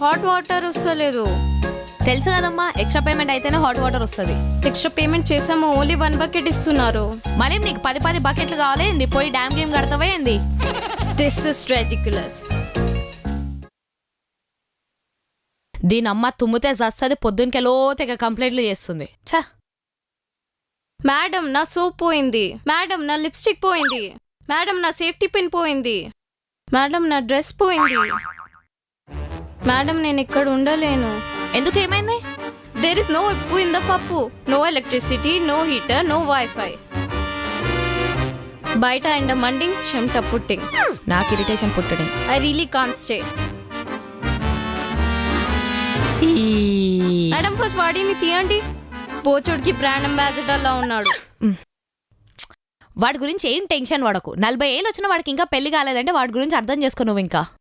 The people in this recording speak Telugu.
హాట్ వాటర్ వస్తలేదు. తెలుసు కదమ్మా, ఎక్స్ట్రా పేమెంట్ అయితేనే హాట్ వాటర్ వస్తుంది. ఎక్స్ట్రా పేమెంట్ చేసాము, ఓన్లీ 1 బకెట్ ఇస్తున్నారు. మళ్ళీ నీకు 10 బకెట్లు కావాలి ఏంది? పోయి డ్యామ్ గేమ్ కడతావే ఏంది? This is ridiculous. దీని అమ్మ తుమ్మితే వస్తుంది, పొద్దునకెలో తెగ కంప్లైంట్లు చేస్తుంది. ఛా, మేడం నా సోప్ పోయింది, మేడం నా లిప్స్టిక్ పోయింది, మేడం నా సేఫ్టీ పిన్ పోయింది, మేడం నా డ్రెస్ పోయింది, మేడం నేను ఇక్కడ ఉండలేను. ఎందుకు, ఏమైంది? There is no uppu in the pappu, no electricity, no heater, no wifi. బయట ఎండ మండింగ్, చెమట పుట్టింగ్. నాకు ఇరిటేషన్ పుట్టడం. I really can't stay. Madam first వాడిని తీయండి. పోచోడికి బ్రాండ్ అంబాసిడర్ లా ఉన్నాడు. వాడి గురించి ఏం టెన్షన్ పడకు. 40 ఏళ్ళు వచ్చిన వాడికి ఇంకా పెళ్లి కాలేదంటే వాడి గురించి అర్థం చేసుకో నువ్వు ఇంకా.